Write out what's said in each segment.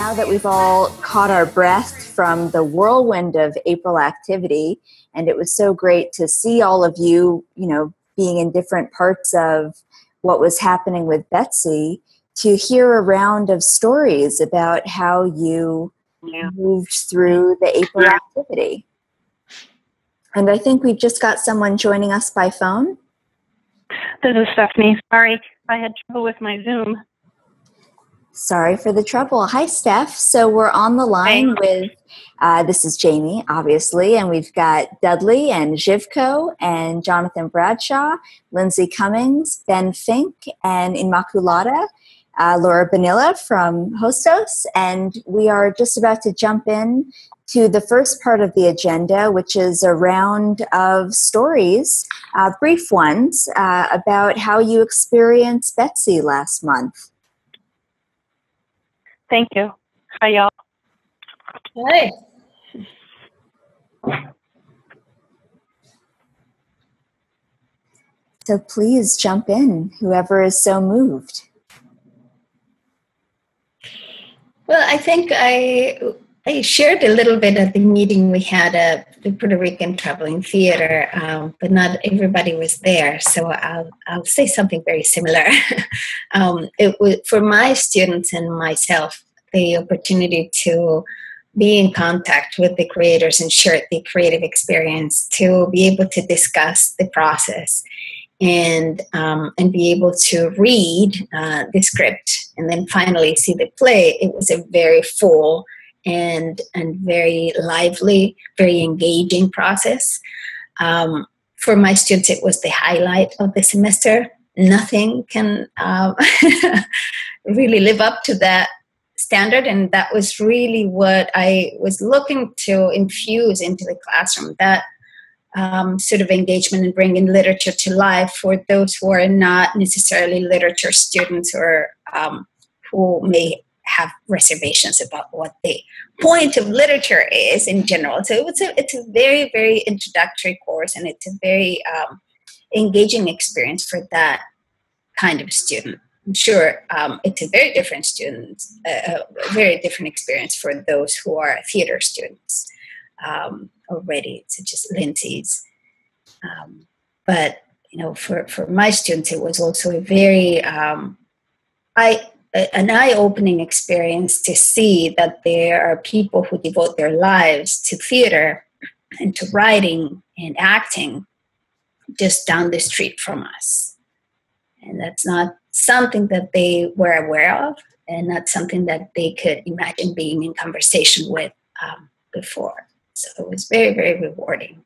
now that we've all caught our breath from the whirlwind of April activity, and it was so great to see all of you, being in different parts of what was happening with Betsy, to hear a round of stories about how you moved through the April activity. And I think we've just got someone joining us by phone. This is Stephanie. Sorry, I had trouble with my Zoom. Sorry for the trouble. Hi, Steph. So we're on the line with, this is Jamie, obviously, and we've got Dudley and Zhivko and Jonathan Bradshaw, Lindsay Cummings, Ben Fink, and Immaculata, Laura Bonilla from Hostos, and we are just about to jump in to the first part of the agenda, which is a round of stories, brief ones, about how you experienced Betsy last month. Thank you. Hi, y'all. Hi. So please jump in, whoever is so moved. Well, I think I shared a little bit at the meeting we had at the Puerto Rican Traveling Theater, but not everybody was there, so I'll say something very similar. It was, for my students and myself, the opportunity to be in contact with the creators and share the creative experience, to be able to discuss the process and be able to read the script and then finally see the play. It was a very full and very lively, very engaging process. For my students, it was the highlight of the semester. Nothing can really live up to that standard, and that was really what I was looking to infuse into the classroom, that sort of engagement and bringing literature to life for those who are not necessarily literature students or who may have reservations about what the point of literature is in general. So it's a very, very introductory course, and it's a very engaging experience for that kind of student. I'm sure it's a very different a very different experience for those who are theater students already, such as Lindsay's. But for my students, it was also a very an eye-opening experience to see that there are people who devote their lives to theater and to writing and acting just down the street from us. And that's not something that they were aware of, and not something that they could imagine being in conversation with before. So it was very, very rewarding.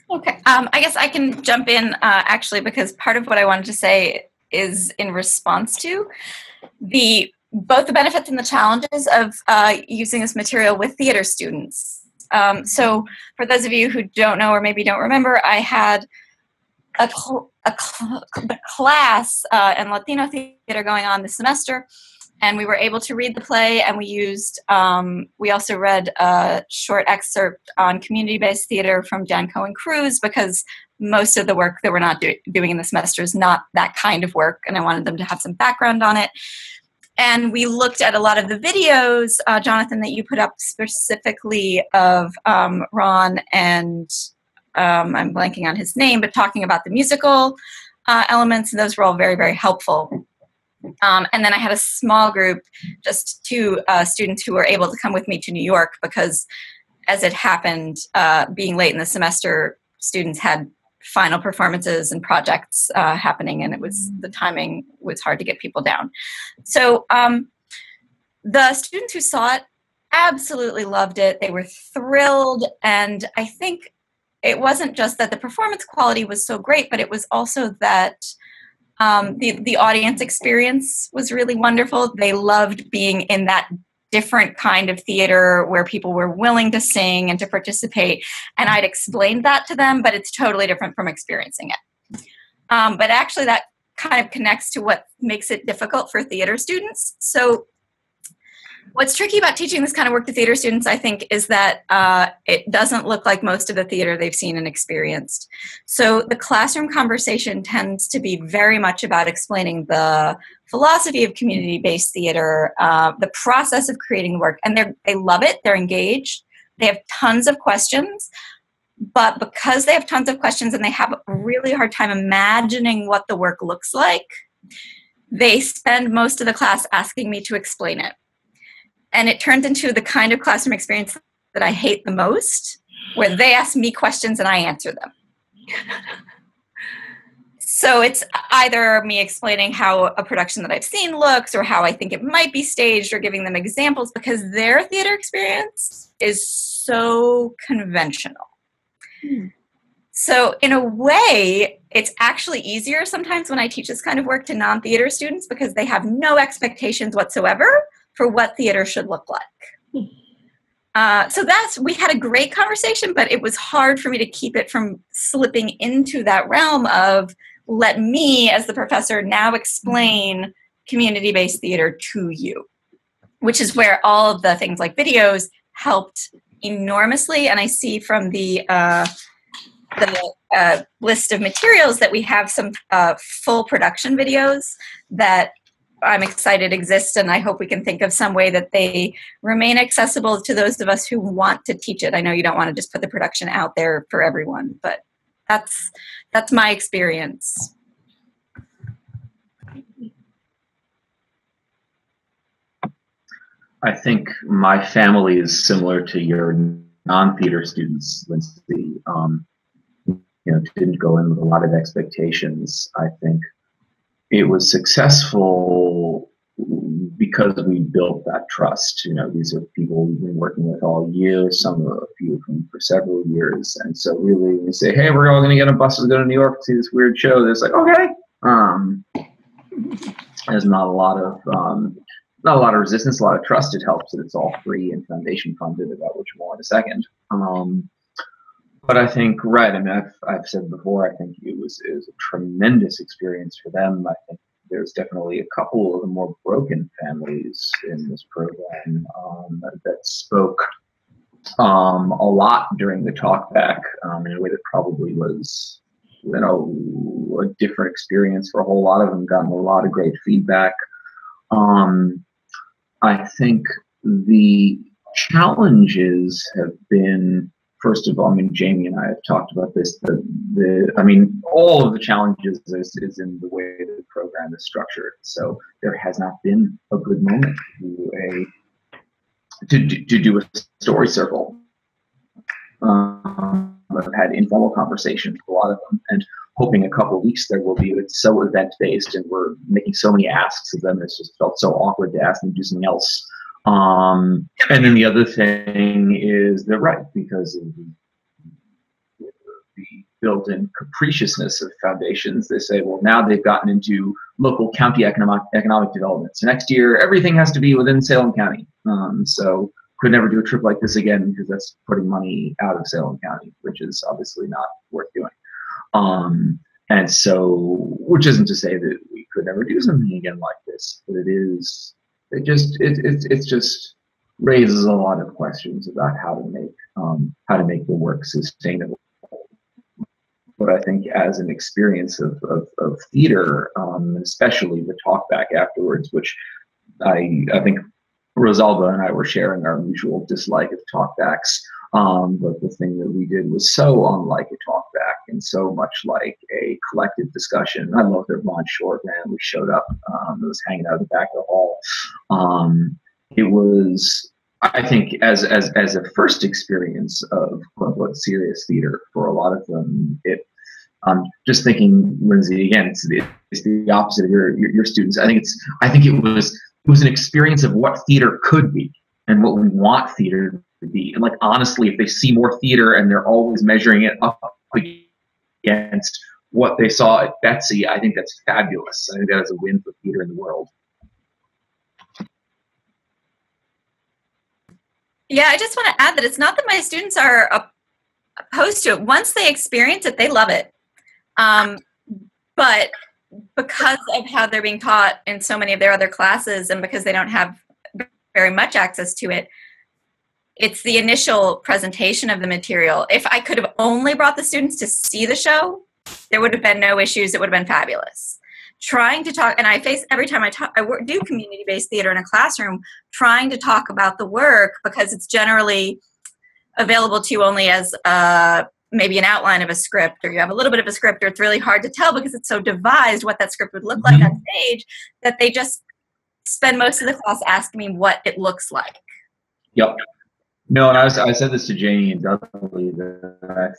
Okay, I guess I can jump in actually, because part of what I wanted to say is in response to both the benefits and the challenges of using this material with theater students. So for those of you who don't know or maybe don't remember, I had a class in Latino theater going on this semester, and we were able to read the play, and we also read a short excerpt on community-based theater from Dan Cohen Cruz, because most of the work that we're not doing in the semester is not that kind of work, and I wanted them to have some background on it. And we looked at a lot of the videos, Jonathan, that you put up specifically of Ron and I'm blanking on his name, but talking about the musical elements, and those were all very, very helpful. And then I had a small group, just two students who were able to come with me to New York, because as it happened, being late in the semester, students had final performances and projects happening, and the timing was hard to get people down. So the students who saw it absolutely loved it. They were thrilled, and I think it wasn't just that the performance quality was so great, but it was also that the audience experience was really wonderful. They loved being in that different kind of theater where people were willing to sing and to participate. And I'd explained that to them, but it's totally different from experiencing it. But actually that kind of connects to what makes it difficult for theater students. So What's tricky about teaching this kind of work to theater students, I think, is that it doesn't look like most of the theater they've seen and experienced. So the classroom conversation tends to be very much about explaining the philosophy of community-based theater, the process of creating the work, and they love it, they're engaged, they have tons of questions, but because they have tons of questions and they have a really hard time imagining what the work looks like, they spend most of the class asking me to explain it. And it turns into the kind of classroom experience that I hate the most, where they ask me questions and I answer them. So it's either me explaining how a production that I've seen looks or how I think it might be staged or giving them examples because their theater experience is so conventional. So in a way, it's actually easier sometimes when I teach this kind of work to non-theater students because they have no expectations whatsoever for what theater should look like. So we had a great conversation, but it was hard for me to keep it from slipping into that realm of let me, as the professor, now explain community-based theater to you, which is where all of the things like videos helped enormously. And I see from the list of materials that we have some full production videos that I'm excited exist, and I hope we can think of some way that they remain accessible to those of us who want to teach it. I know you don't want to just put the production out there for everyone, but that's my experience. I think my family is similar to your non-theater students, Lindsay. Didn't go in with a lot of expectations. I think it was successful because we built that trust. These are people we've been working with all year, a few of them for several years. And so really we say, hey, we're all going to get on buses to go to New York to see this weird show. There's like, okay. There's not a lot of resistance, a lot of trust. It helps that it's all free and foundation funded, about which more in a second. But I think, right, I've said before, I think it was a tremendous experience for them. I think there's definitely a couple of the more broken families in this program that spoke a lot during the talk back in a way that probably was, a different experience for a whole lot of them, gotten a lot of great feedback. I think the challenges have been, first of all, Jamie and I have talked about this. All of the challenges is in the way the program is structured. So there has not been a good moment to do a story circle. I've had informal conversations with a lot of them, and hoping a couple of weeks there will be. It's so event-based, and we're making so many asks of them. It's just felt so awkward to ask them to do something else. And then the other thing is they're right, because of the built-in capriciousness of foundations. They say, well, now they've gotten into local county economic development. So next year, everything has to be within Salem County. So could never do a trip like this again because that's putting money out of Salem County, which is obviously not worth doing. And so, which isn't to say that we could never do something again like this, but it just raises a lot of questions about how to make the work sustainable. But I think as an experience of theater, especially the talk back afterwards, which I think Rosalba and I were sharing our mutual dislike of talkbacks. But the thing that we did was so unlike a talkback and so much like a collective discussion. I love their blonde short man. We showed up. It was hanging out at the back of the hall. It was, I think, as a first experience of quote unquote serious theater for a lot of them. Just thinking, Lindsay, again, it's the opposite of your students. I think it was an experience of what theater could be and what we want theater to be. And like, honestly, if they see more theater and they're always measuring it up against what they saw at BETSY, I think that's fabulous. I think that is a win for theater in the world. Yeah, I just want to add that it's not that my students are opposed to it. Once they experience it, they love it. But because of how they're being taught in so many of their other classes, and because they don't have very much access to it. It's the initial presentation of the material. If I could have only brought the students to see the show, there would have been no issues. It would have been fabulous. Trying to talk, and I face every time I do community-based theater in a classroom, trying to talk about the work, because it's generally available to you only as maybe an outline of a script, or you have a little bit of a script, or it's really hard to tell because it's so devised what that script would look like on stage, that they just spend most of the class asking me what it looks like. Yep. No, and I said this to Janie and Dudley, that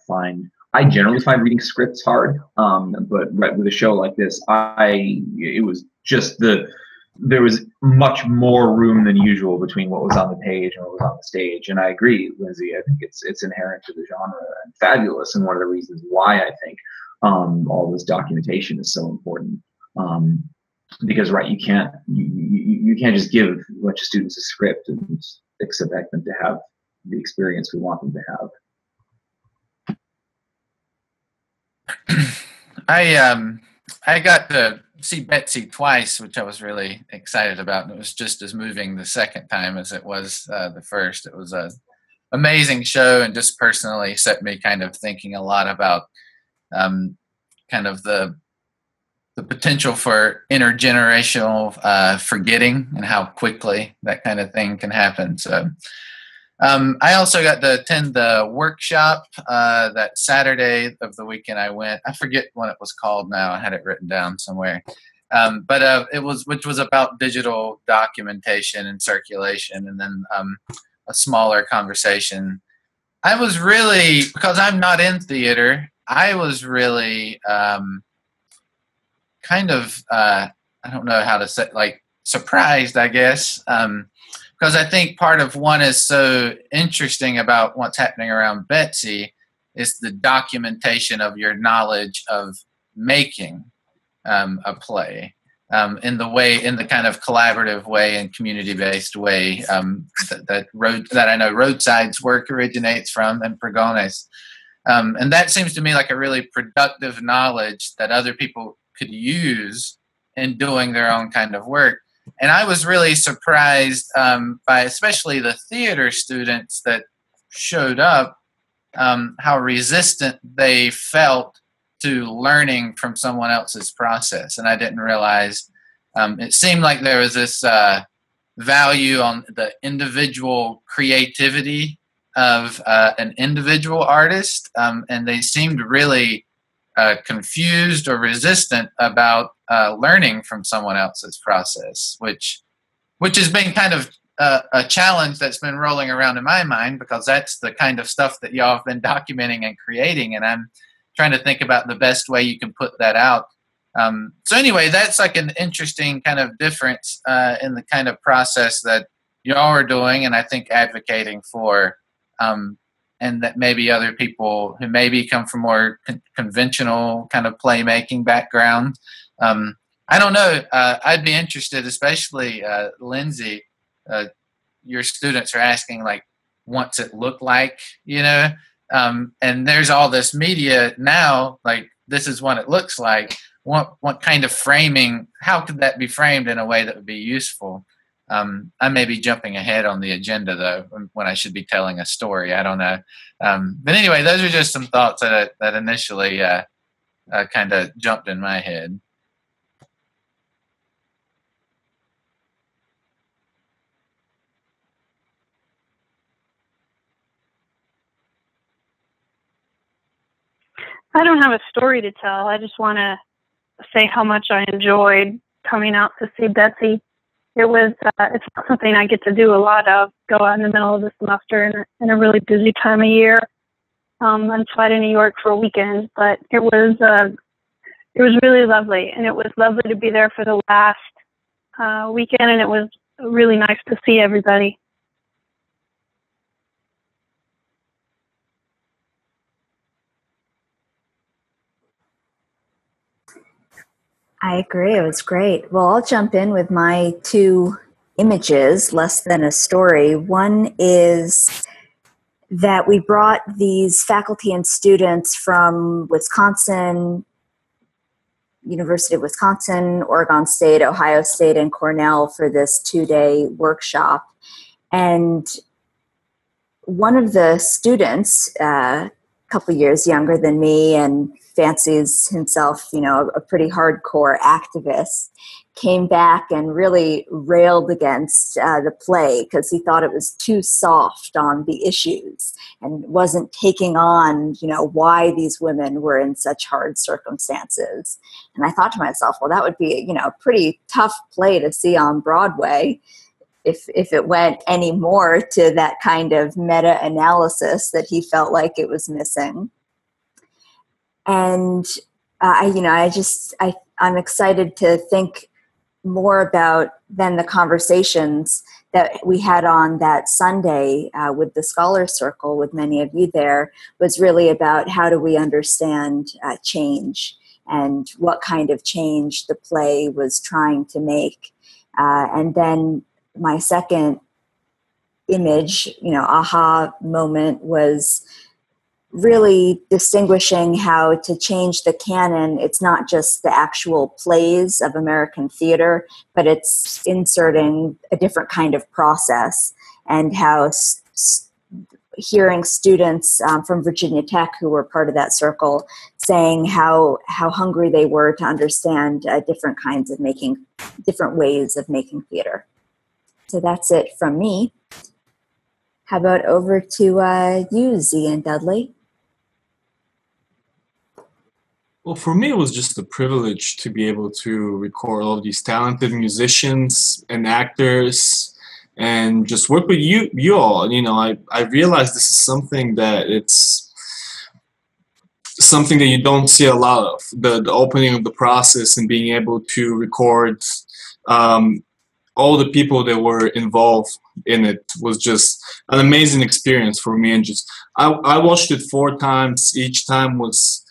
I generally find reading scripts hard, but right with a show like this, it was just there was much more room than usual between what was on the page and what was on the stage. And I agree, Lindsay. I think it's inherent to the genre and fabulous, and one of the reasons why I think all this documentation is so important. Because you can't just give a bunch of students a script and expect them to have the experience we want them to have. I got to see Betsy twice, which I was really excited about, and it was just as moving the second time as it was the first. It was an amazing show, and just personally set me kind of thinking a lot about kind of the potential for intergenerational forgetting and how quickly that kind of thing can happen. So I also got to attend the workshop that Saturday of the weekend I went. I forget what it was called now. I had it written down somewhere. But which was about digital documentation and circulation, and then a smaller conversation. I was really, because I'm not in theater, I was really kind of, I don't know how to say, like, surprised, I guess. Because I think part of what is so interesting about what's happening around Betsy is the documentation of your knowledge of making a play in the kind of collaborative way and community-based way that I know Roadside's work originates from, and Pregones. And that seems to me like a really productive knowledge that other people could use in doing their own kind of work. And I was really surprised by especially the theater students that showed up, how resistant they felt to learning from someone else's process. And I didn't realize, it seemed like there was this value on the individual creativity of an individual artist, and they seemed really confused or resistant about learning from someone else's process, which has been kind of a challenge that's been rolling around in my mind, because that's the kind of stuff that y'all have been documenting and creating, and I'm trying to think about the best way you can put that out. So anyway, that's like an interesting kind of difference in the kind of process that y'all are doing, and I think advocating for, and that maybe other people who maybe come from more conventional kind of playmaking background. I don't know. I'd be interested, especially Lindsay, your students are asking, like, what's it look like, you know? And there's all this media now, like, this is what it looks like. What kind of framing, how could that be framed in a way that would be useful? I may be jumping ahead on the agenda, though, when I should be telling a story. I don't know. But anyway, those are just some thoughts that initially kind of jumped in my head. I don't have a story to tell. I just want to say how much I enjoyed coming out to see Betsy. It was, it's not something I get to do a lot of, go out in the middle of the semester in a really busy time of year, and fly to New York for a weekend. But it was really lovely, and it was lovely to be there for the last weekend, and it was really nice to see everybody. I agree. It was great. Well, I'll jump in with my two images, less than a story. One is that we brought these faculty and students from Wisconsin, University of Wisconsin, Oregon State, Ohio State, and Cornell for this 2-day workshop. And one of the students, a couple years younger than me and fancies himself, a pretty hardcore activist, came back and really railed against the play because he thought it was too soft on the issues and wasn't taking on, why these women were in such hard circumstances. And I thought to myself, well, that would be, a pretty tough play to see on Broadway if it went any more to that kind of meta-analysis that he felt like it was missing. And I'm excited to think more about then the conversations that we had on that Sunday with the Scholar Circle, with many of you there, was really about how do we understand change and what kind of change the play was trying to make. And then my second image, aha moment, was really distinguishing how to change the canon. It's not just the actual plays of American theater, but it's inserting a different kind of process, and how hearing students from Virginia Tech who were part of that circle saying how hungry they were to understand different ways of making theater. So that's it from me. How about over to you, Z and Dudley? Well, for me, it was just a privilege to be able to record all of these talented musicians and actors and just work with you all. I realized this is something that you don't see a lot of, the opening of the process and being able to record all the people that were involved in it was just an amazing experience for me. And I watched it 4 times. Each time was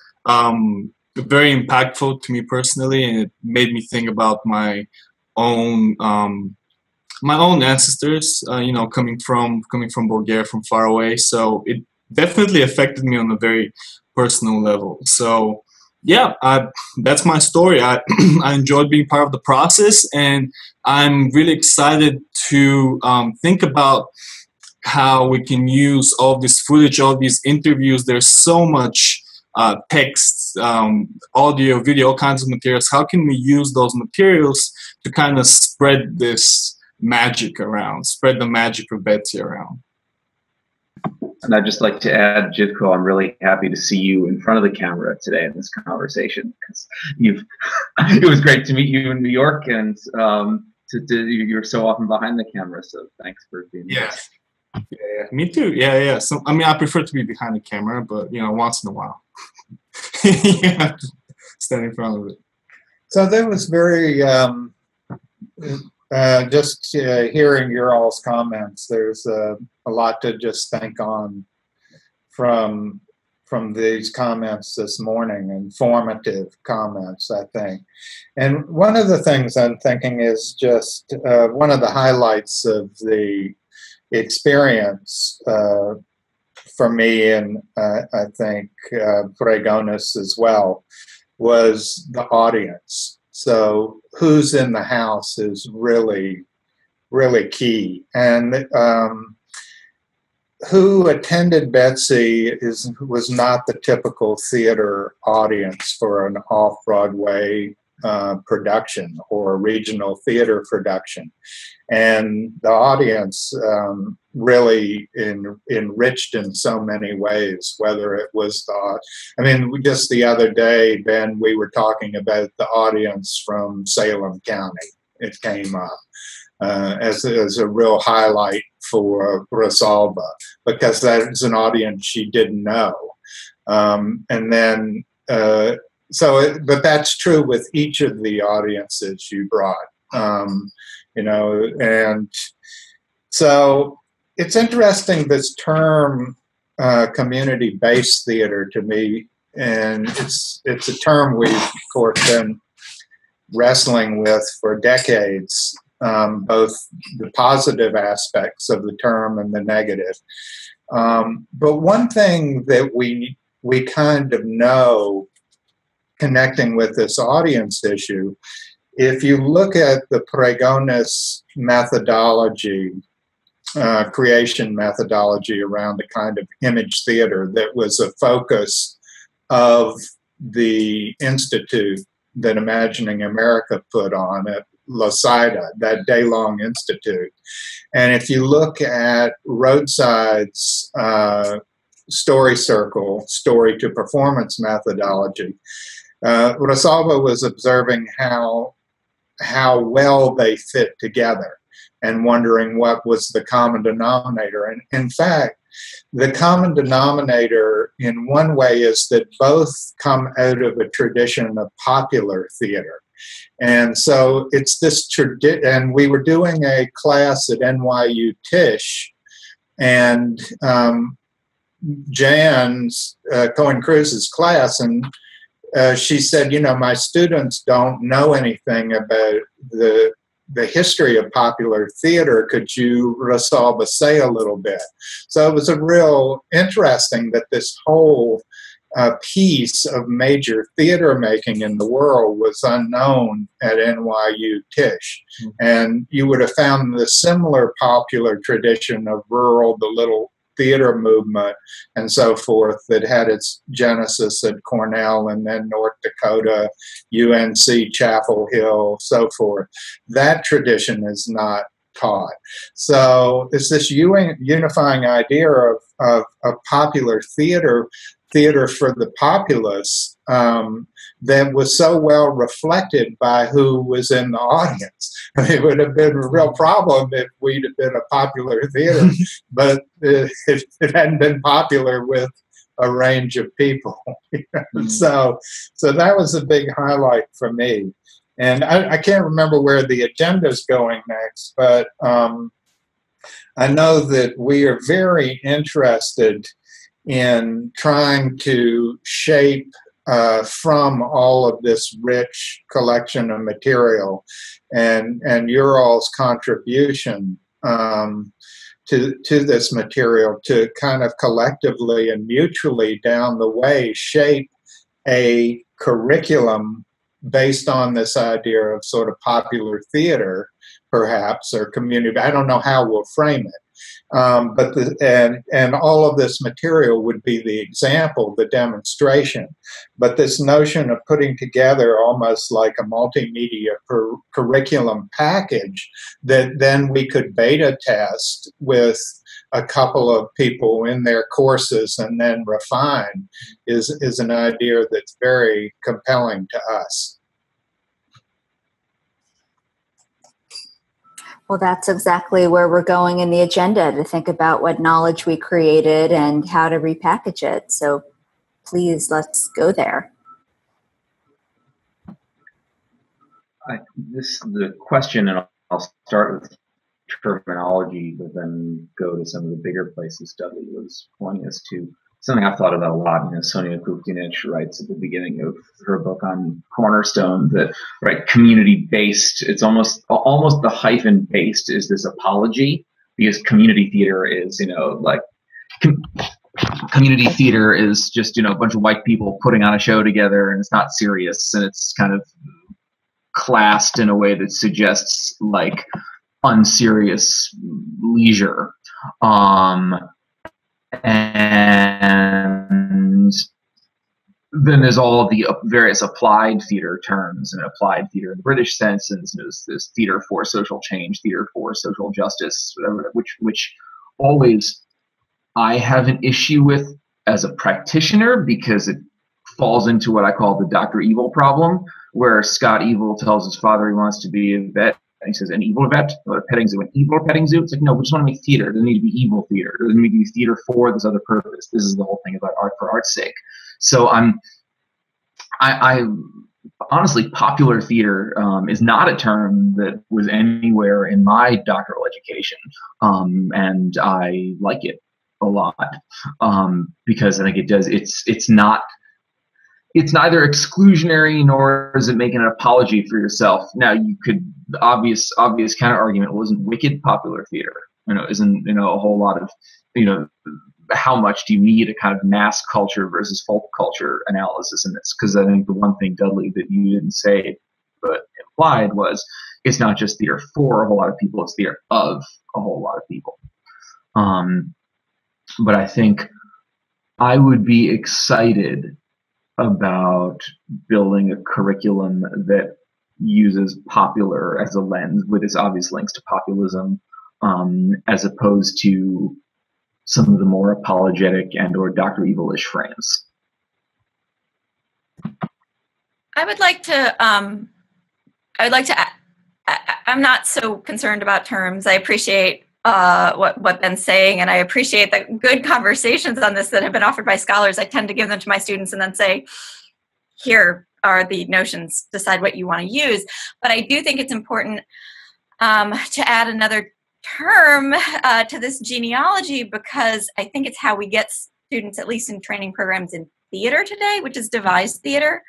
very impactful to me personally, and it made me think about my own ancestors, coming from Bulgaria, from far away. So it definitely affected me on a very personal level. So yeah, that's my story. I enjoyed being part of the process, and I'm really excited to think about how we can use all this footage, all these interviews. There's so much text, audio, video, all kinds of materials. How can we use those materials to kind of spread this magic around, spread the magic of Betsy around? And I'd just like to add, Jivko, I'm really happy to see you in front of the camera today in this conversation, because it was great to meet you in New York, and you're so often behind the camera. So thanks for being here. Yeah, me too. Yeah. So I prefer to be behind the camera, but once in a while, you have to stand in front of it. So that was very. Just hearing your all's comments, there's a lot to just think on from these comments this morning, informative comments, I think. And one of the things I'm thinking is just one of the highlights of the experience for me, and I think Pregonis as well, was the audience. So who's in the house is really, really key. And who attended Betsy was not the typical theater audience for an off-Broadway production or a regional theater production. And the audience really enriched in so many ways, whether it was just the other day, Ben, we were talking about the audience from Salem County. It came up as a real highlight for Rosalba, because that is an audience she didn't know. But that's true with each of the audiences you brought. And so it's interesting, this term community-based theater, to me, and it's a term we've of course been wrestling with for decades, both the positive aspects of the term and the negative. But one thing that we kind of know connecting with this audience issue, if you look at the Pregones methodology, creation methodology around the kind of image theater that was a focus of the institute that Imagining America put on at Losida, that day-long institute. And if you look at Roadside's story circle, story to performance methodology, Rosalba was observing how well they fit together and wondering what was the common denominator. And in fact, the common denominator in one way is that both come out of a tradition of popular theater. And so it's this tradition, and we were doing a class at NYU Tisch, and Jan's Cohen Cruz's class, and she said, you know, my students don't know anything about the history of popular theater. Could you, Rosalba, say a little bit? So it was a real interesting that this whole piece of major theater making in the world was unknown at NYU Tisch. And you would have found the similar popular tradition of rural, the little theater movement and so forth that had its genesis at Cornell and then North Dakota, UNC, Chapel Hill, so forth. That tradition is not taught. So it's this unifying idea of popular theater for the populace that was so well reflected by who was in the audience. I mean, it would have been a real problem if we'd have been a popular theater, but it hadn't been popular with a range of people. So that was a big highlight for me. And I can't remember where the agenda's going next, but I know that we are very interested in trying to shape from all of this rich collection of material and your all's contribution to this material to kind of collectively and mutually down the way shape a curriculum based on this idea of sort of popular theater, perhaps, or community. I don't know how we'll frame it. But all of this material would be the example, the demonstration. But this notion of putting together almost like a multimedia curriculum package that then we could beta test with a couple of people in their courses and then refine is an idea that's very compelling to us. Well, that's exactly where we're going in the agenda, to think about what knowledge we created and how to repackage it. So please, let's go there. The question, and I'll start with terminology, but then go to some of the bigger places Dudley was pointing us to. Something I've thought about a lot. You know, Sonia Kuktinich writes at the beginning of her book on Cornerstone that, right, community-based, it's almost the hyphen based is this apology, because community theater is, you know, like community theater is just, you know, a bunch of white people putting on a show together, and it's not serious, and it's kind of classed in a way that suggests like unserious leisure. And then there's all of the various applied theater terms, and applied theater in the British sense, and there's theater for social change, theater for social justice, whatever, which always I have an issue with as a practitioner, because it falls into what I call the Dr. Evil problem, where Scott Evil tells his father he wants to be a vet. And he says, an evil vet, or a petting zoo, an evil petting zoo? It's like, no, we just want to make theater. It doesn't need to be evil theater. It doesn't need to be theater for this other purpose. This is the whole thing about art for art's sake. So I honestly, popular theater is not a term that was anywhere in my doctoral education. And I like it a lot because I think it does, it's neither exclusionary nor is it making an apology for yourself. Now, you could, the obvious counter argument, well, isn't wicked popular theater? You know, isn't, you know, a whole lot of, you know, how much do you need a kind of mass culture versus folk culture analysis in this? Because I think the one thing, Dudley, that you didn't say but implied was it's not just theater for a whole lot of people, it's theater of a whole lot of people. But I think I would be excited about building a curriculum that uses popular as a lens with its obvious links to populism, as opposed to some of the more apologetic and or Dr. Evil-ish frames. I would like to, I'm not so concerned about terms. I appreciate what Ben's saying, and I appreciate the good conversations on this that have been offered by scholars. I tend to give them to my students and then say, here are the notions, decide what you want to use. But I do think it's important to add another term to this genealogy, because I think it's how we get students, at least in training programs in theater today, which is devised theater,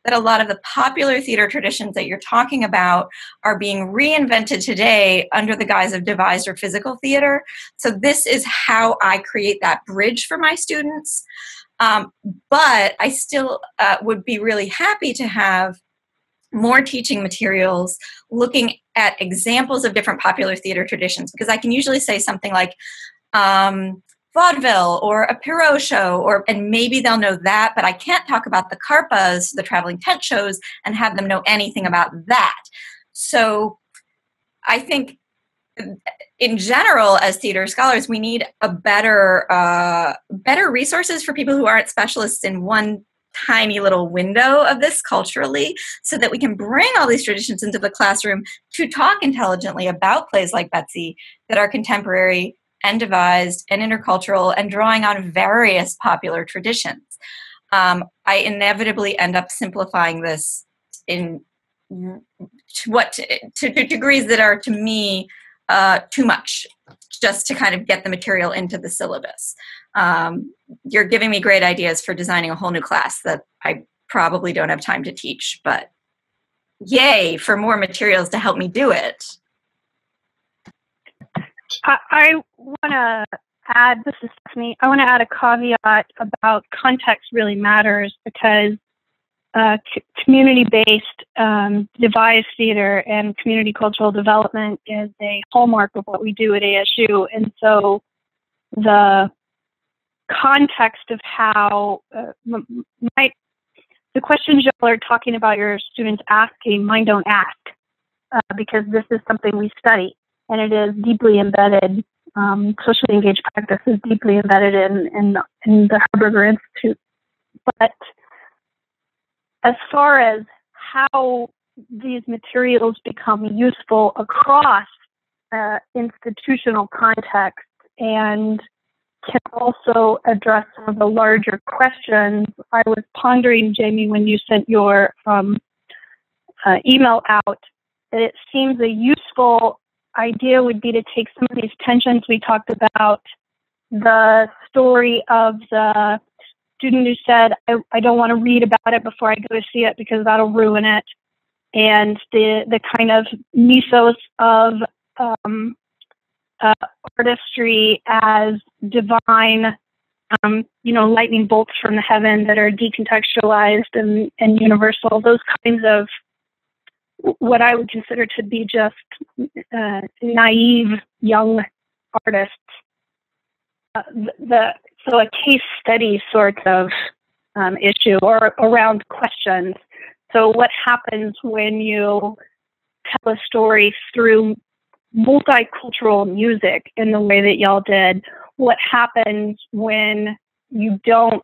that a lot of the popular theater traditions that you're talking about are being reinvented today under the guise of devised or physical theater. So this is how I create that bridge for my students. But I still would be really happy to have more teaching materials looking at examples of different popular theater traditions, because I can usually say something like vaudeville or a Perot show, and maybe they'll know that, but I can't talk about the carpas, the traveling tent shows, and have them know anything about that. So I think in general, as theater scholars, we need a better resources for people who aren't specialists in one tiny little window of this culturally, so that we can bring all these traditions into the classroom to talk intelligently about plays like Betsy that are contemporary and devised and intercultural and drawing on various popular traditions. I inevitably end up simplifying this to degrees that are, to me, too much, just to kind of get the material into the syllabus. You're giving me great ideas for designing a whole new class that I probably don't have time to teach, but yay for more materials to help me do it. I want to add, this is Stephanie, I want to add a caveat about context really matters, because community-based devised theater and community cultural development is a hallmark of what we do at ASU. And so the context of how the questions y'all are talking about your students asking, mine don't ask, because this is something we study, and it is deeply embedded. Socially engaged practice is deeply embedded in the Harburger Institute. But as far as how these materials become useful across institutional context and can also address some of the larger questions, I was pondering, Jamie, when you sent your email out, that it seems a useful idea would be to take some of these tensions we talked about, the story of the student who said, I don't want to read about it before I go to see it because that'll ruin it, and the kind of mythos of artistry as divine, lightning bolts from the heaven that are decontextualized and universal, those kinds of what I would consider to be just naive young artists. So a case study sort of issue or around questions. So what happens when you tell a story through multicultural music in the way that y'all did? What happens when you don't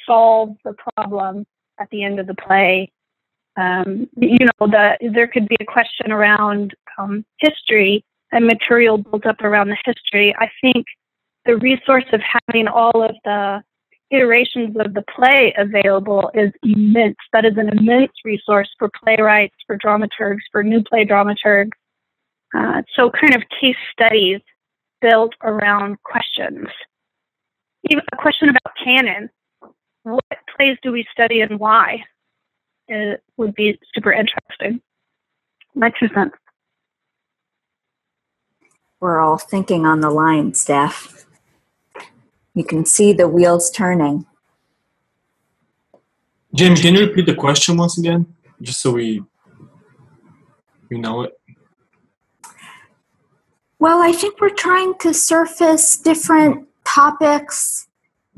solve the problem at the end of the play? There could be a question around history and material built up around the history. I think the resource of having all of the iterations of the play available is immense. That is an immense resource for playwrights, for dramaturgs, for new play dramaturgs. So kind of case studies built around questions. Even a question about canon. What plays do we study and why? It would be super interesting. My 2 cents. We're all thinking on the line, Steph. You can see the wheels turning. James, can you repeat the question once again, just so we know it? Well, I think we're trying to surface different topics.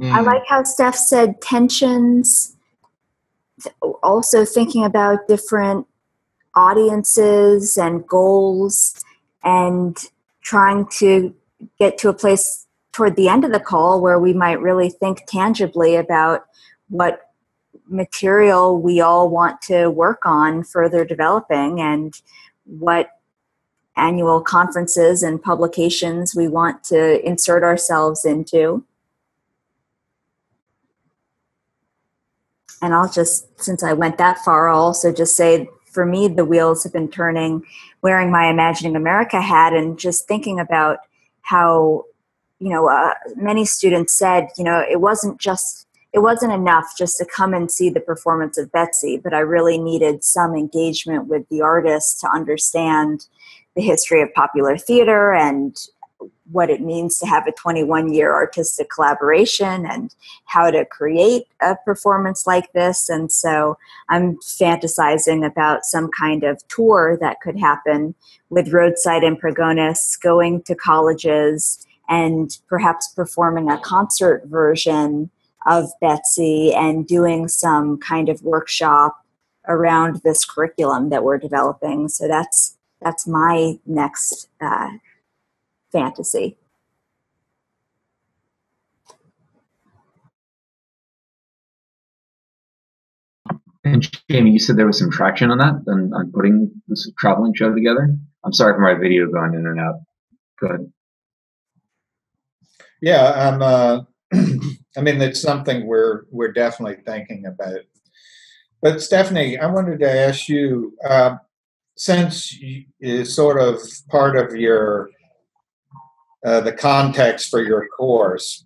I like how Steph said tensions. Also thinking about different audiences and goals, and trying to get to a place toward the end of the call where we might really think tangibly about what material we all want to work on further developing, and what annual conferences and publications we want to insert ourselves into. And I'll just, since I went that far, I'll also just say, for me, the wheels have been turning wearing my Imagining America hat and just thinking about how, many students said, it wasn't enough just to come and see the performance of Betsy, but I really needed some engagement with the artist to understand the history of popular theater and what it means to have a 21-year artistic collaboration and how to create a performance like this. And so I'm fantasizing about some kind of tour that could happen with Roadside Impregonis, going to colleges and perhaps performing a concert version of Betsy and doing some kind of workshop around this curriculum that we're developing. So that's my next fantasy. And Jamie, you said there was some traction on that, on putting this traveling show together? I'm sorry for my video going in and out. Go ahead. Yeah, I mean, it's something we're definitely thinking about. But Stephanie, I wanted to ask you, since is sort of part of your the context for your course,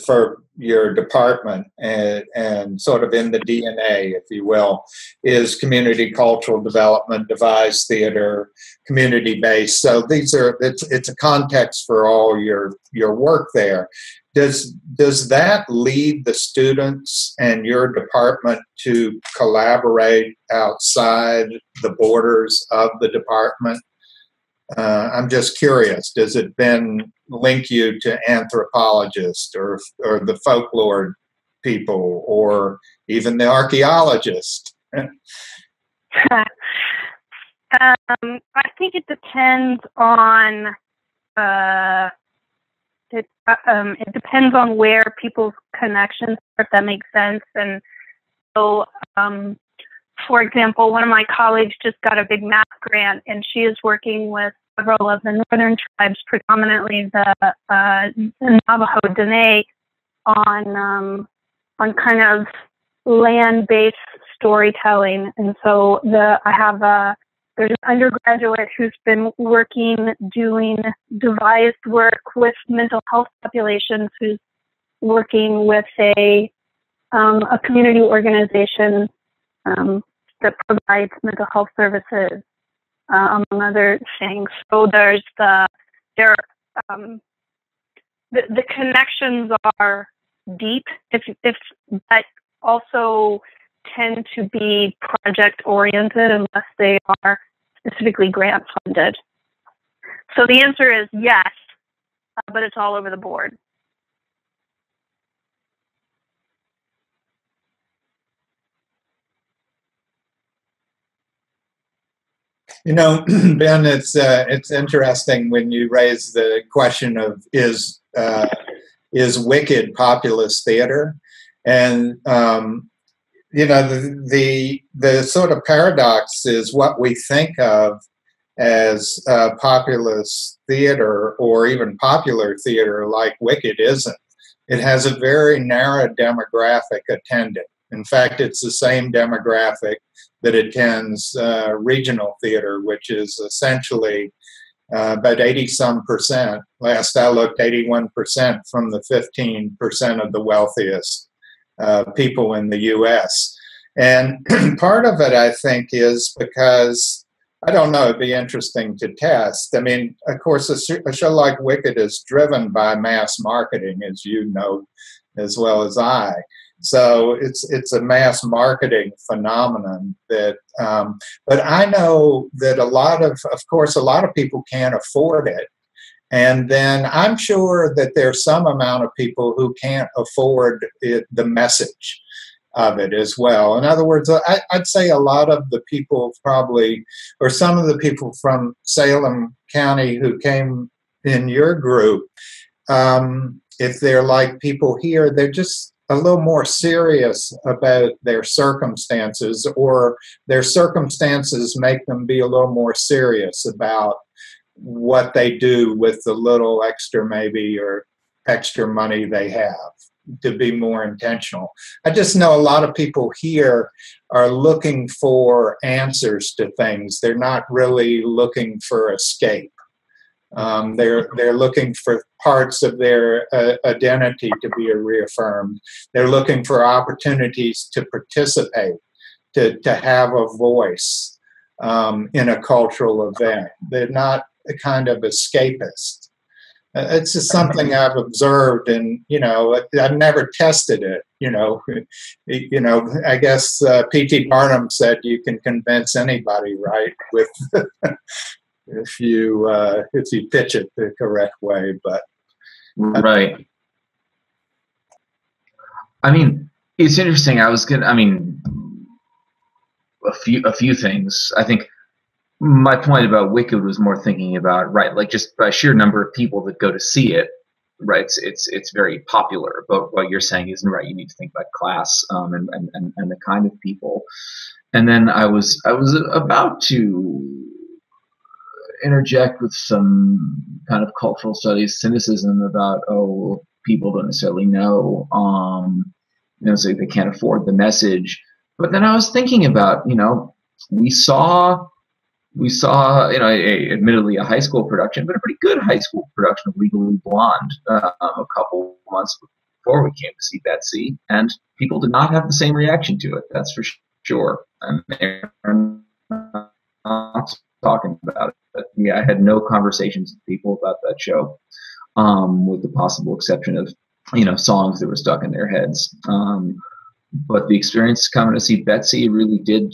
for your department, and sort of in the DNA, if you will, is community cultural development, devised theater, community-based. So it's a context for all your work there. Does that lead the students and your department to collaborate outside the borders of the department? I'm just curious, does it then link you to anthropologists or the folklore people or even the archaeologist? I think it depends on it depends on where people's connections are, if that makes sense. And so, for example, one of my colleagues just got a big math grant, and she is working with several of the northern tribes, predominantly the Navajo Dene, on kind of land-based storytelling. And so there's an undergraduate who's been doing devised work with mental health populations, who's working with a community organization that provides mental health services, among other things. So the connections are deep, but also tend to be project oriented unless they are specifically grant funded. So the answer is yes, but it's all over the board. Ben, it's interesting when you raise the question of is Wicked populist theater, and the sort of paradox is what we think of as populist theater or even popular theater, like Wicked, isn't. It has a very narrow demographic attendant. In fact, it's the same demographic that attends regional theater, which is essentially about 80-some%. Last I looked, 81% from the 15% of the wealthiest people in the U.S. And part of it, I think, is because I don't know. It'd be interesting to test. I mean, of course, a show like Wicked is driven by mass marketing, as you know, as well as I. So it's a mass marketing phenomenon that. But I know that of course, a lot of people can't afford it, and then I'm sure that there's some amount of people who can't afford the message of it as well. In other words, I'd say a lot of the people probably, or some of the people from Salem County who came in your group, if they're like people here, they're just a little more serious about their circumstances, or their circumstances make them be a little more serious about what they do with the little extra maybe or extra money they have, to be more intentional. I just know a lot of people here are looking for answers to things. They're not really looking for escape. They're looking for parts of their identity to be reaffirmed. They're looking for opportunities to participate, to have a voice in a cultural event. They're not a kind of escapist. It's just something I've observed, and I've never tested it. I guess P.T. Barnum said you can convince anybody, right? With if you pitch it the correct way, but right. I mean, it's interesting. A few things. I think my point about Wicked was more thinking about, right, like just by sheer number of people that go to see it, right? It's very popular. But what you're saying isn't right. You need to think about class and the kind of people. And then I was about to interject with some kind of cultural studies cynicism about, people don't necessarily know, so they can't afford the message. But then I was thinking about, we saw, admittedly a high school production, but a pretty good high school production of Legally Blonde a couple months before we came to see Betsy, and people did not have the same reaction to it. That's for sure. And they're not talking about it. Yeah, I had no conversations with people about that show, with the possible exception of, songs that were stuck in their heads. But the experience coming to see Betsy really did,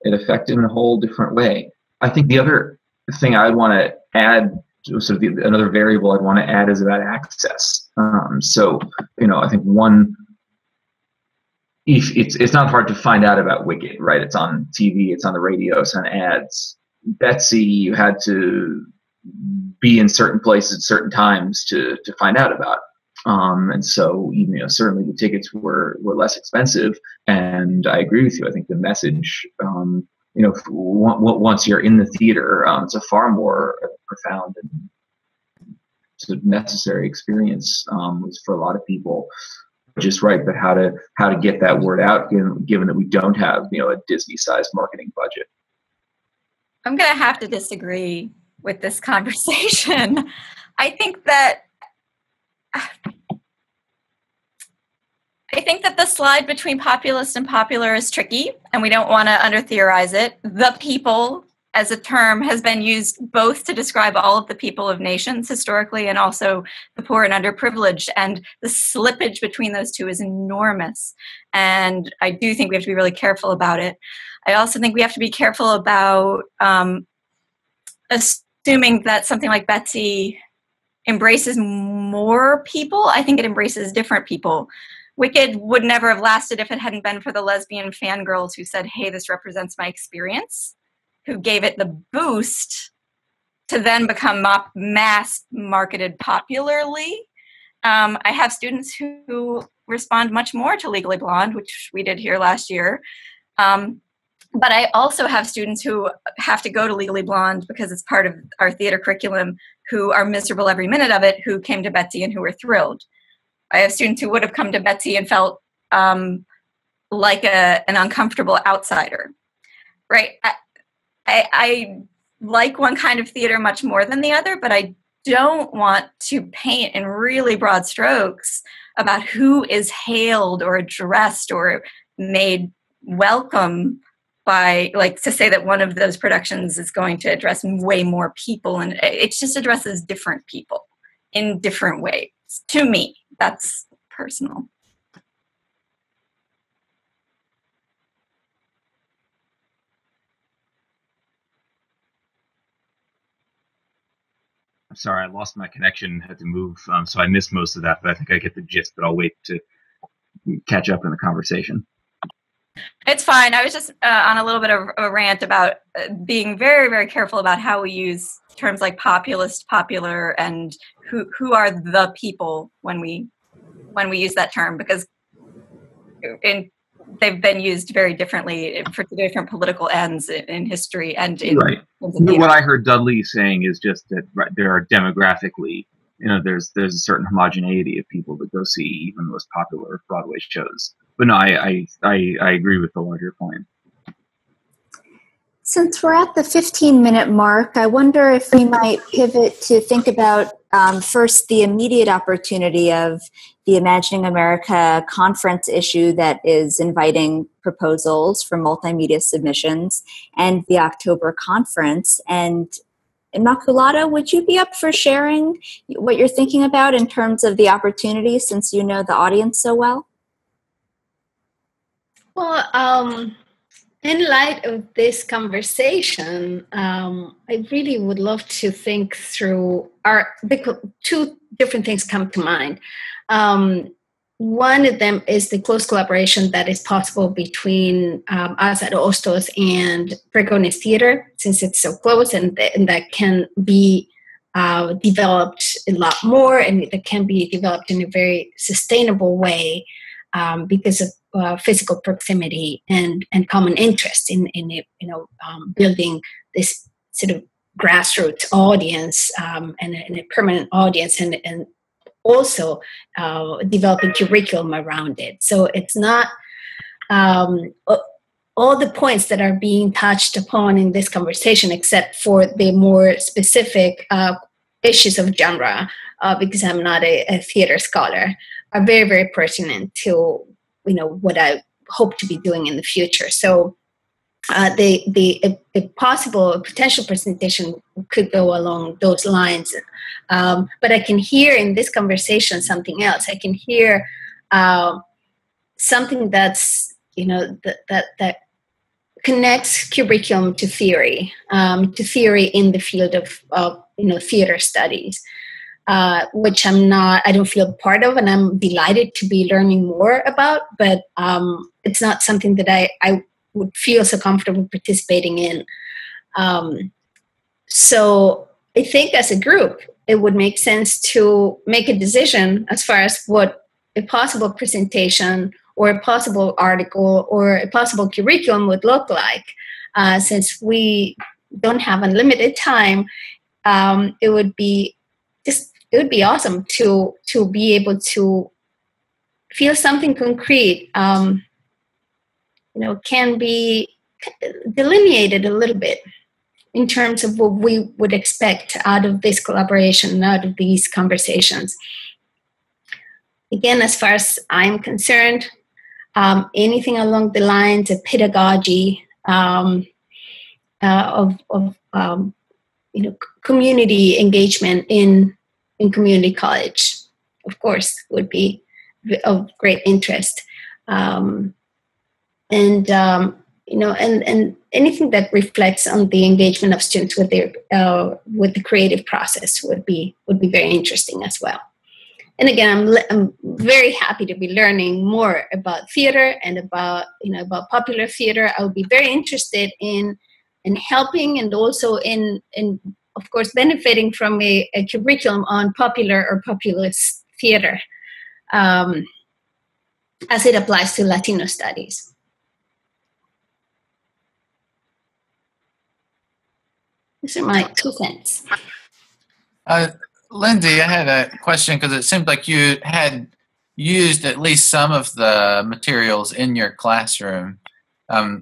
it affected in a whole different way. I think the other thing I'd want to add, another variable I'd want to add is about access. I think one, if it's not hard to find out about Wicked, right? It's on TV, it's on the radio, it's on ads. Betsy, you had to be in certain places at certain times to find out about. And so, certainly the tickets were less expensive. And I agree with you. I think the message, once you're in the theater, it's a far more profound and sort of necessary experience for a lot of people. Just right, but how to get that word out, given that we don't have a Disney-sized marketing budget. I'm going to have to disagree with this conversation. I think that the slide between populist and popular is tricky, and we don't want to under-theorize it. The people as a term has been used both to describe all of the people of nations historically and also the poor and underprivileged, and the slippage between those two is enormous. And I do think we have to be really careful about it. I also think we have to be careful about assuming that something like Betsy embraces more people. I think it embraces different people. Wicked would never have lasted if it hadn't been for the lesbian fangirls who said, hey, this represents my experience, who gave it the boost to then become mass marketed popularly. I have students who respond much more to Legally Blonde, which we did here last year. But I also have students who have to go to Legally Blonde because it's part of our theater curriculum, who are miserable every minute of it, who came to Betsy and who were thrilled. I have students who would have come to Betsy and felt like an uncomfortable outsider, right? I like one kind of theater much more than the other, but I don't want to paint in really broad strokes about who is hailed or addressed or made welcome by, like, to say that one of those productions is going to address way more people, and it just addresses different people in different ways. To me, that's personal. I'm sorry, I lost my connection, had to move, so I missed most of that, but I think I get the gist, but I'll wait to catch up in the conversation. It's fine. I was just on a little bit of a rant about being very, very careful about how we use terms like populist, popular, and who are the people when we use that term, because they've been used very differently for different political ends in history and in right. What I heard Dudley saying is just that there are demographically, there's a certain homogeneity of people that go see even the most popular Broadway shows. But no, I agree with the larger point. Since we're at the 15-minute mark, I wonder if we might pivot to think about first the immediate opportunity of the Imagining America conference issue that is inviting proposals for multimedia submissions, and the October conference. And Immaculata, would you be up for sharing what you're thinking about in terms of the opportunity, since you know the audience so well? Well, in light of this conversation, I really would love to think through two different things come to mind. One of them is the close collaboration that is possible between us at Ostos and Protagonist Theater, since it's so close, and that can be developed a lot more, and that can be developed in a very sustainable way because of physical proximity and common interest in building this sort of grassroots audience and a permanent audience, and also developing curriculum around it. So it's not all the points that are being touched upon in this conversation, except for the more specific issues of genre, because I'm not a theater scholar, are very, very pertinent to what I hope to be doing in the future. So a potential presentation could go along those lines. But I can hear in this conversation something else. I can hear something that's that connects curriculum to theory in the field of theater studies. Which I don't feel part of, and I'm delighted to be learning more about, but it's not something that I would feel so comfortable participating in. So I think as a group, it would make sense to make a decision as far as what a possible presentation or a possible article or a possible curriculum would look like. Since we don't have unlimited time, it would be awesome to be able to feel something concrete, can be delineated a little bit in terms of what we would expect out of this collaboration, out of these conversations. Again, as far as I'm concerned, anything along the lines of pedagogy, of community engagement in community college, of course, would be of great interest. And anything that reflects on the engagement of students with the creative process would be very interesting as well. And again, I'm very happy to be learning more about theater and about popular theater. I would be very interested in helping, and also in of course, benefiting from a curriculum on popular or populist theater as it applies to Latino studies. These are my 2 cents. Lindsay, I had a question, because it seemed like you had used at least some of the materials in your classroom.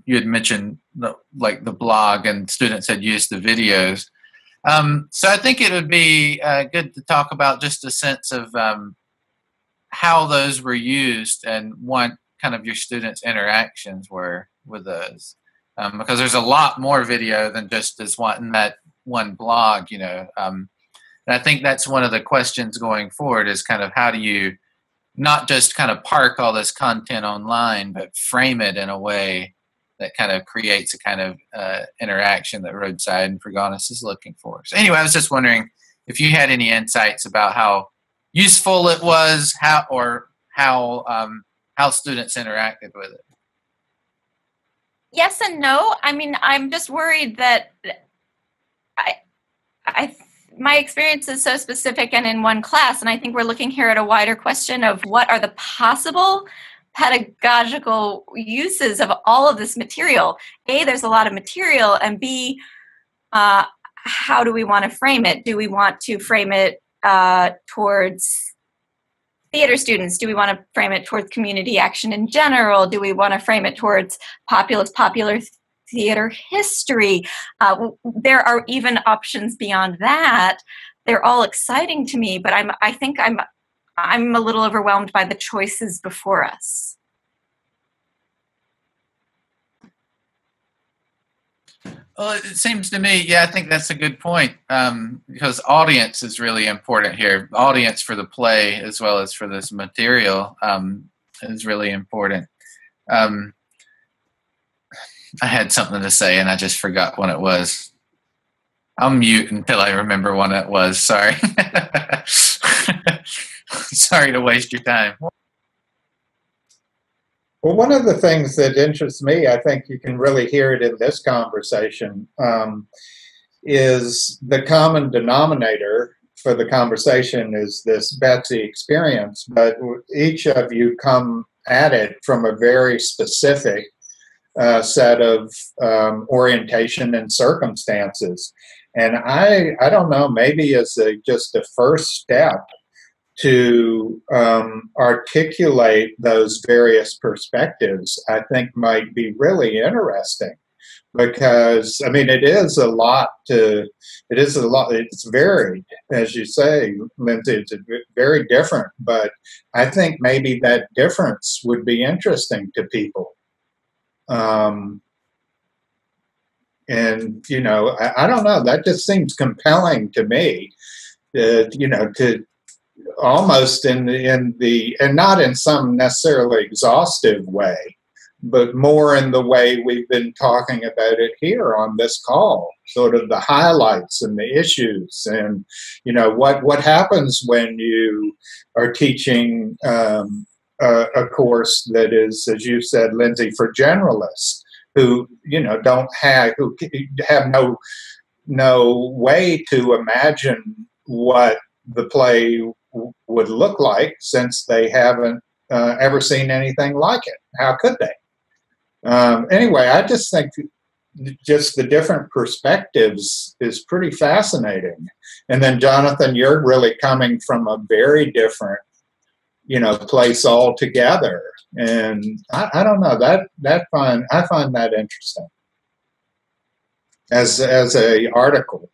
You had mentioned the blog, and students had used the videos. So I think it would be good to talk about just a sense of how those were used and what kind of your students' interactions were with those. because there's a lot more video than just this one in that one blog, you know. And I think that's one of the questions going forward is kind of how do you not just kind of park all this content online, but frame it in a way that kind of creates a kind of interaction that Roadside and Forgonis is looking for. So anyway, I was just wondering if you had any insights about how useful it was, how students interacted with it. Yes and no. I mean, I'm just worried that my experience is so specific and in one class, and I think we're looking here at a wider question of what are the possible pedagogical uses of all of this material. A, there's a lot of material, and B, how do we want to frame it? Do we want to frame it towards theater students? Do we want to frame it towards community action in general? Do we want to frame it towards popular theater history? There are even options beyond that. They're all exciting to me, but I think I'm a little overwhelmed by the choices before us. Well, it seems to me, yeah, I think that's a good point, because audience is really important here. Audience for the play as well as for this material is really important. I had something to say and I just forgot what it was. I'll mute until I remember what it was. Sorry. Sorry to waste your time. Well, one of the things that interests me, I think you can really hear it in this conversation, is the common denominator for the conversation is this BETSY experience, but each of you come at it from a very specific set of orientation and circumstances. And I don't know, maybe as just a first step to articulate those various perspectives, I think might be really interesting, because I mean, it's varied, as you say, Lindsay, it's very different, but I think maybe that difference would be interesting to people. And, you know, I don't know, that just seems compelling to me, you know, to almost in the, and not in some necessarily exhaustive way, but more in the way we've been talking about it here on this call, sort of the highlights and the issues, and, you know, what happens when you are teaching a course that is, as you said, Lindsay, for generalists who, you know, who have no way to imagine what the play would look like, since they haven't ever seen anything like it. How could they? Anyway, I just think just the different perspectives is pretty fascinating. And then, Jonathan, you're really coming from a very different, you know, place altogether. And I don't know, I find that interesting as a article.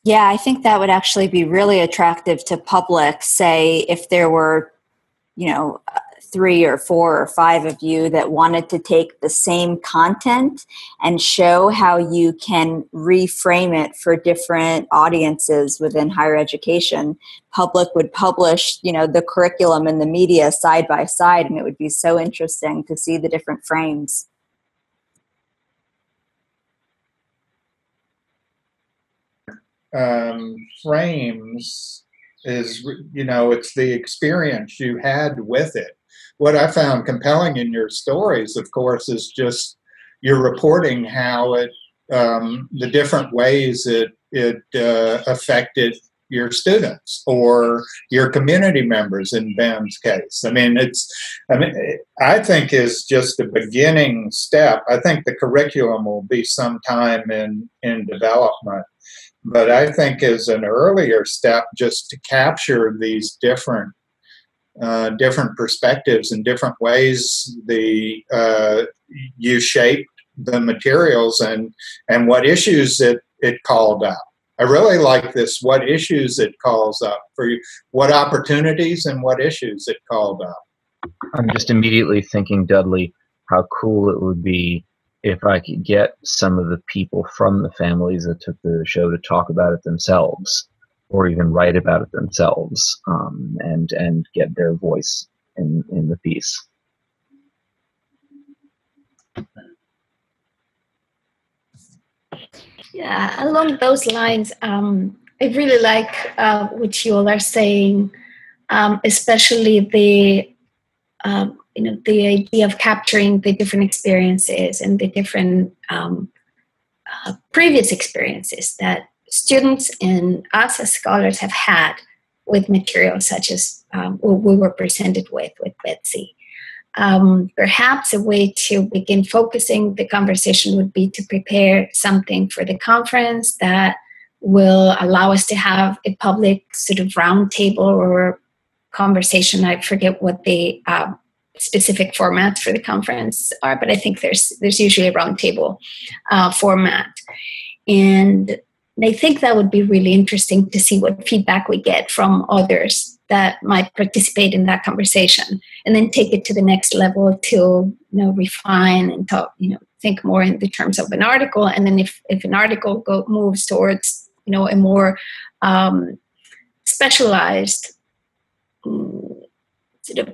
Yeah, I think that would actually be really attractive to public. Say if there were, you know, 3 or 4 or 5 of you that wanted to take the same content and show how you can reframe it for different audiences within higher education. Public would publish, you know, the curriculum and the media side by side, and it would be so interesting to see the different frames. Frames is, you know, it's the experience you had with it. What I found compelling in your stories, of course, is just you're reporting how it, the different ways it affected your students or your community members in Ben's case. I mean, I think is just a beginning step. I think the curriculum will be some time in development. But I think as an earlier step, just to capture these different perspectives and different ways you shaped the materials and what issues it called up. I really like this, what issues it calls up for you, what opportunities and what issues it called up. I'm just immediately thinking, Dudley, how cool it would be if I could get some of the people from the families that took the show to talk about it themselves, or even write about it themselves, and get their voice in the piece. Yeah, along those lines, I really like what you all are saying, especially the the idea of capturing the different experiences and the different previous experiences that students and us as scholars have had with materials such as what we were presented with BETSY. Perhaps a way to begin focusing the conversation would be to prepare something for the conference that will allow us to have a public sort of roundtable or conversation. I forget what the specific formats for the conference are, but I think there's usually a roundtable format. And I think that would be really interesting to see what feedback we get from others that might participate in that conversation, and then take it to the next level to refine and talk, think more in the terms of an article. And then if an article moves towards a more specialized sort of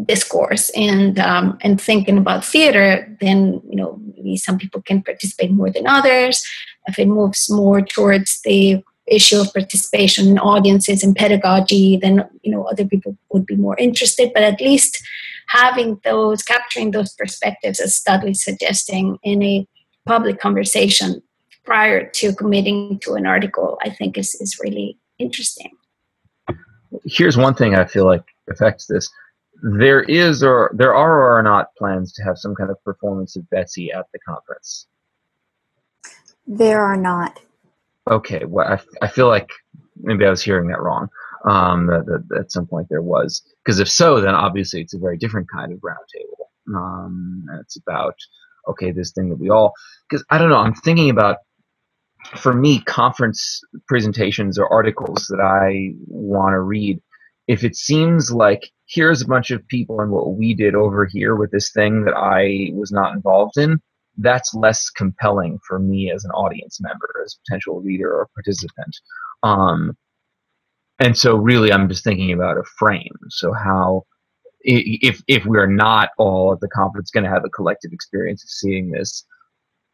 discourse and thinking about theater, then maybe some people can participate more than others. If it moves more towards the issue of participation in audiences and pedagogy, then other people would be more interested. But at least capturing those perspectives, as Studley's suggesting, in a public conversation prior to committing to an article, I think is really interesting. Here's one thing I feel like affects this. There are or are not plans to have some kind of performance of BETSY at the conference? There are not. Okay, well, I feel like maybe I was hearing that wrong. That at some point there was, because if so, then obviously it's a very different kind of roundtable. It's about this thing that we all, because I don't know, I'm thinking about, for me, conference presentations or articles that I want to read. If it seems like here's a bunch of people and what we did over here with this thing that I was not involved in, that's less compelling for me as an audience member, as a potential reader or participant. And so really I'm just thinking about a frame. So how, if we're not all at the conference going to have a collective experience of seeing this,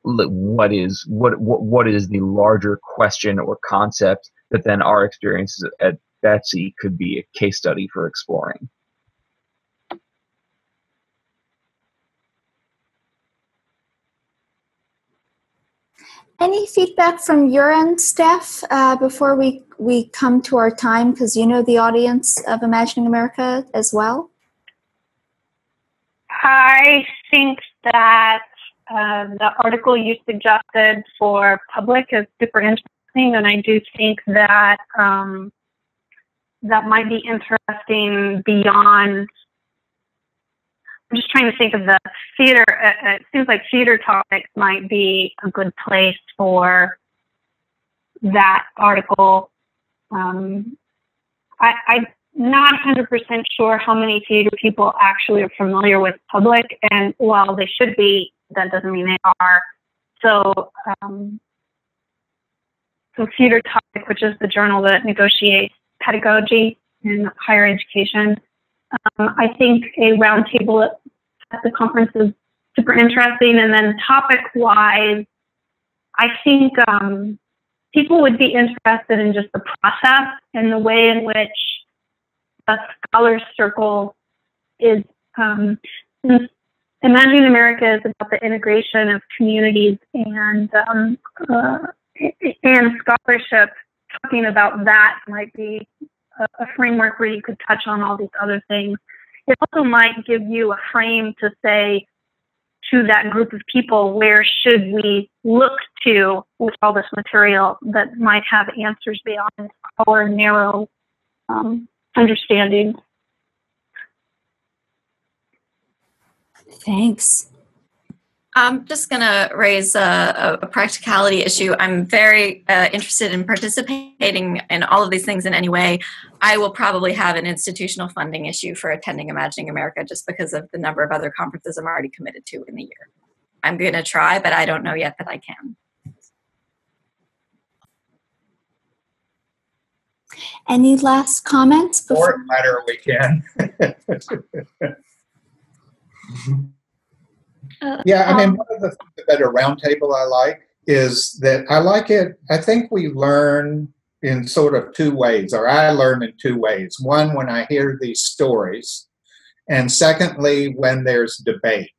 what is the larger question or concept that then our experiences at BETSY could be a case study for exploring? Any feedback from your end, Steph, before we come to our time, because you know the audience of Imagining America as well? I think that the article you suggested for public is super interesting, and I do think that that might be interesting beyond. I'm just trying to think of the theater. It seems like theater topics might be a good place for that article. I'm not 100% sure how many theater people actually are familiar with public, and while they should be, that doesn't mean they are. So Theater Topic, which is the journal that negotiates pedagogy in higher education, I think a roundtable at the conference is super interesting. And then topic-wise, I think people would be interested in just the process and the way in which a scholar circle is. Imagining America is about the integration of communities and scholarship. Talking about that might be a framework where you could touch on all these other things. It also might give you a frame to say to that group of people, where should we look to with all this material that might have answers beyond our narrow understanding. Thanks. I'm just going to raise a practicality issue. I'm very interested in participating in all of these things in any way. I will probably have an institutional funding issue for attending Imagining America just because of the number of other conferences I'm already committed to in the year. I'm going to try, but I don't know yet that I can. Any last comments before? Or matter we can. Yeah, I mean, one of the things about a roundtable I like is that I like it. I think we learn in sort of two ways, or I learn in two ways. One, when I hear these stories, and secondly, when there's debate.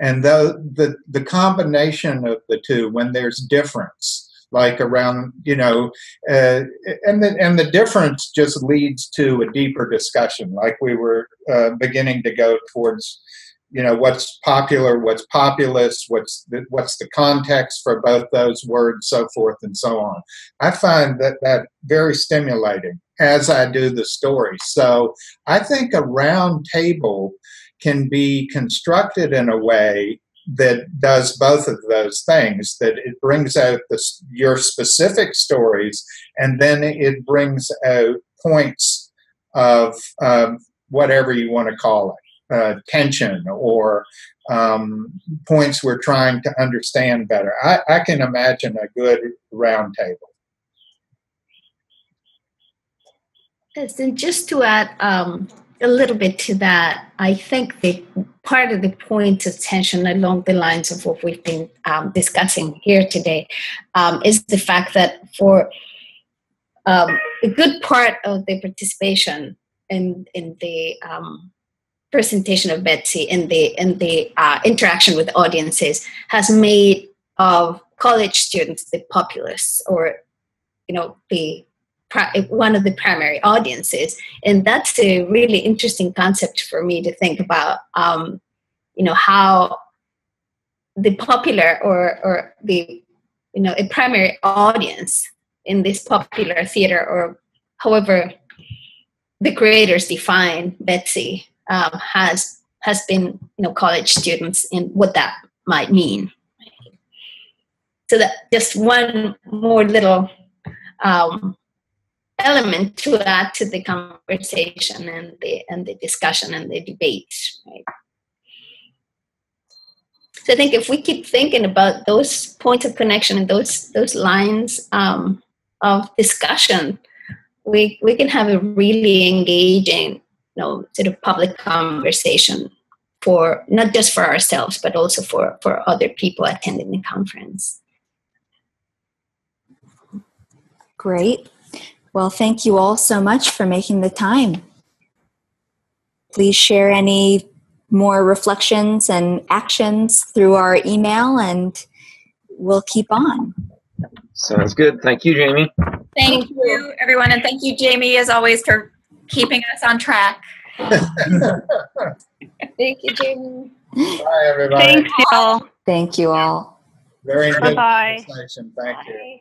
And the combination of the two, when there's difference, like around, and the difference just leads to a deeper discussion, like we were beginning to go towards, what's popular, what's populist, what's the context for both those words, so forth and so on. I find that very stimulating as I do the story. So I think a round table can be constructed in a way that does both of those things, that it brings out your specific stories, and then it brings out points of whatever you want to call it, tension or points we're trying to understand better. I can imagine a good round table. Yes, and just to add a little bit to that, I think that part of the point of tension along the lines of what we've been discussing here today is the fact that for a good part of the participation in the presentation of BETSY and the interaction with audiences has made of college students the populace, or one of the primary audiences. And that's a really interesting concept for me to think about, how the popular or the, a primary audience in this popular theater, or however the creators define BETSY, has been, college students, and what that might mean. So that just one more little element to add to the conversation and the discussion and the debate, right? So I think if we keep thinking about those points of connection and those lines of discussion, we can have a really engaging, sort of public conversation, for not just for ourselves, but also for other people attending the conference. Great. Well, thank you all so much for making the time. Please share any more reflections and actions through our email, and we'll keep on. Sounds good. Thank you, Jamie. Thank you, everyone, and thank you, Jamie, as always, for keeping us on track. Thank you, Jamie. Bye, everybody. Thanks, y'all. Thank you all. Very good Bye-bye. conversation. Thank you.